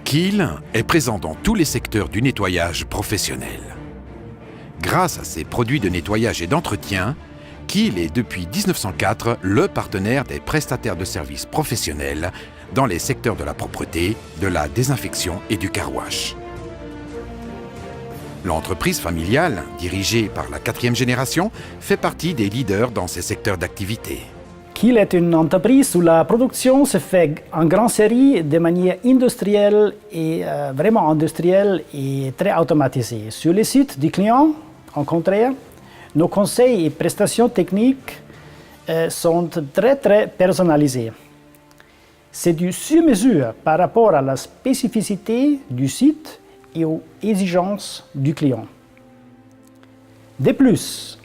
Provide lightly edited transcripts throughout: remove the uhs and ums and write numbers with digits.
Kiel est présent dans tous les secteurs du nettoyage professionnel. Grâce à ses produits de nettoyage et d'entretien, Kiel est depuis 1904 le partenaire des prestataires de services professionnels dans les secteurs de la propreté, de la désinfection et du car wash. L'entreprise familiale, dirigée par la 4e génération, fait partie des leaders dans ces secteurs d'activité. Kiel est une entreprise où la production se fait en grande série de manière industrielle et vraiment industrielle et très automatisée. Sur les sites du client, au contraire, nos conseils et prestations techniques sont très personnalisés. C'est du sur-mesure par rapport à la spécificité du site et aux exigences du client. De plus,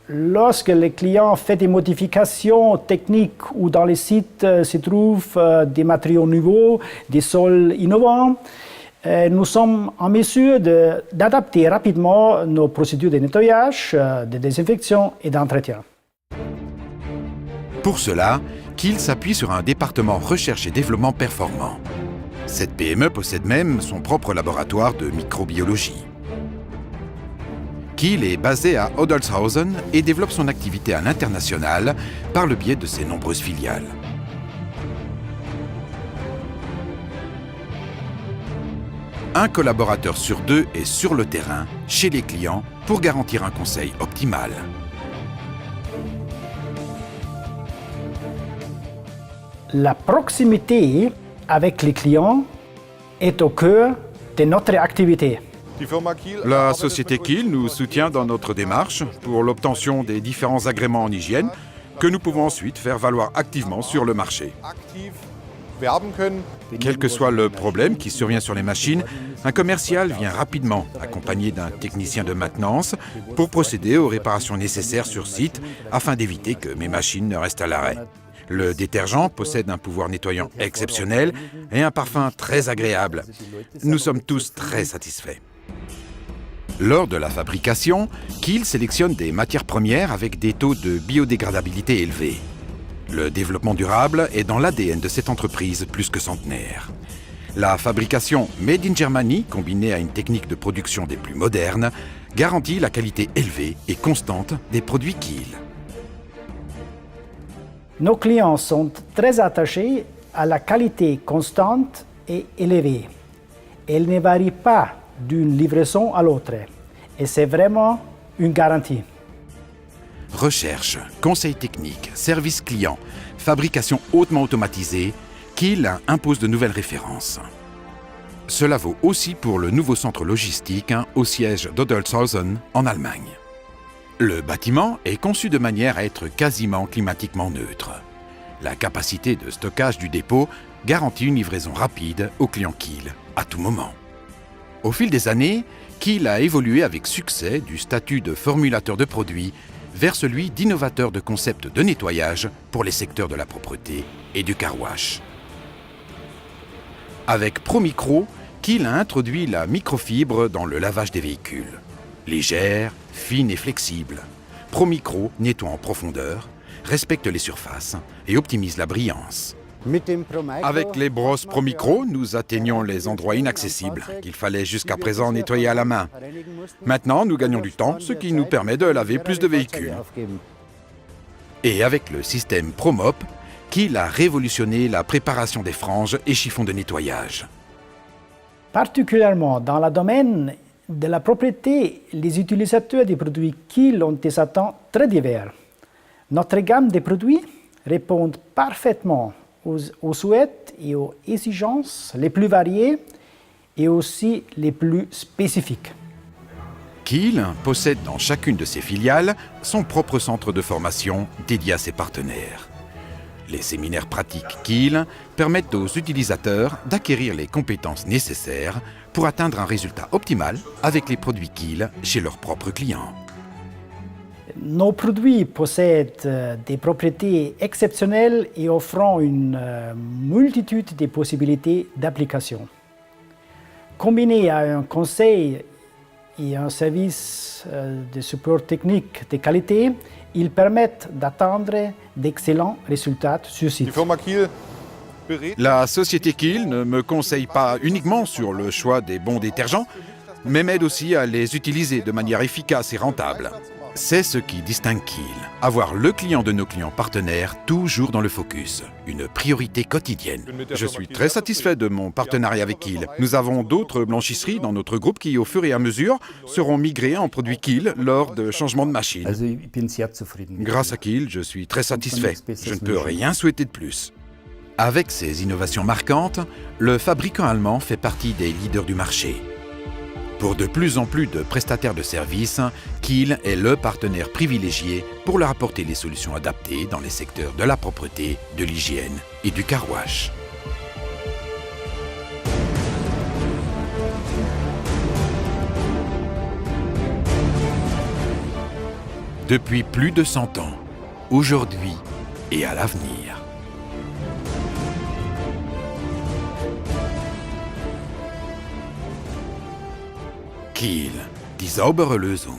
lorsque le client fait des modifications techniques ou dans les sites se trouvent des matériaux nouveaux, des sols innovants, nous sommes en mesure d'adapter rapidement nos procédures de nettoyage, de désinfection et d'entretien. Pour cela, Kiel s'appuie sur un département recherche et développement performant. Cette PME possède même son propre laboratoire de microbiologie. Kiel est basé à Odelshausen et développe son activité à l'international par le biais de ses nombreuses filiales. Un collaborateur sur 2 est sur le terrain, chez les clients, pour garantir un conseil optimal. La proximité avec les clients est au cœur de notre activité. La société Kiel nous soutient dans notre démarche pour l'obtention des différents agréments en hygiène que nous pouvons ensuite faire valoir activement sur le marché. Quel que soit le problème qui survient sur les machines, un commercial vient rapidement, accompagné d'un technicien de maintenance, pour procéder aux réparations nécessaires sur site afin d'éviter que mes machines ne restent à l'arrêt. Le détergent possède un pouvoir nettoyant exceptionnel et un parfum très agréable. Nous sommes tous très satisfaits. Lors de la fabrication, Kiel sélectionne des matières premières avec des taux de biodégradabilité élevés. Le développement durable est dans l'ADN de cette entreprise plus que centenaire. La fabrication Made in Germany, combinée à une technique de production des plus modernes, garantit la qualité élevée et constante des produits Kiel. Nos clients sont très attachés à la qualité constante et élevée. Elle ne varie pas d'une livraison à l'autre et c'est vraiment une garantie. Recherche, conseil technique, service client, fabrication hautement automatisée, Kiel impose de nouvelles références. Cela vaut aussi pour le nouveau centre logistique au siège d'Odelshausen en Allemagne. Le bâtiment est conçu de manière à être quasiment climatiquement neutre. La capacité de stockage du dépôt garantit une livraison rapide aux clients Kiel à tout moment. Au fil des années, Kiel a évolué avec succès du statut de formulateur de produits vers celui d'innovateur de concepts de nettoyage pour les secteurs de la propreté et du car wash. Avec ProMicro, Kiel a introduit la microfibre dans le lavage des véhicules. Légère, fine et flexible, ProMicro nettoie en profondeur, respecte les surfaces et optimise la brillance. Avec les brosses ProMicro, nous atteignons les endroits inaccessibles qu'il fallait jusqu'à présent nettoyer à la main. Maintenant, nous gagnons du temps, ce qui nous permet de laver plus de véhicules. Et avec le système ProMop, Kiel a révolutionné la préparation des franges et chiffons de nettoyage. Particulièrement dans le domaine de la propreté, les utilisateurs des produits Kiel ont des attentes très diverses. Notre gamme de produits répond parfaitement aux souhaits et aux exigences les plus variées et aussi les plus spécifiques. Kiel possède dans chacune de ses filiales son propre centre de formation dédié à ses partenaires. Les séminaires pratiques Kiel permettent aux utilisateurs d'acquérir les compétences nécessaires pour atteindre un résultat optimal avec les produits Kiel chez leurs propres clients. Nos produits possèdent des propriétés exceptionnelles et offrant une multitude de possibilités d'application. Combinés à un conseil et un service de support technique de qualité, ils permettent d'atteindre d'excellents résultats sur site. Die Firma Kiel La société Kiel ne me conseille pas uniquement sur le choix des bons détergents, mais m'aide aussi à les utiliser de manière efficace et rentable. C'est ce qui distingue Kiel. Avoir le client de nos clients partenaires toujours dans le focus. Une priorité quotidienne. Je suis très satisfait de mon partenariat avec Kiel. Nous avons d'autres blanchisseries dans notre groupe qui, au fur et à mesure, seront migrées en produits Kiel lors de changements de machine. Grâce à Kiel, je suis très satisfait. Je ne peux rien souhaiter de plus. Avec ses innovations marquantes, le fabricant allemand fait partie des leaders du marché. Pour de plus en plus de prestataires de services, Kiel est le partenaire privilégié pour leur apporter les solutions adaptées dans les secteurs de la propreté, de l'hygiène et du car wash. Depuis plus de 100 ans, aujourd'hui et à l'avenir. Kiel, die saubere Lösung.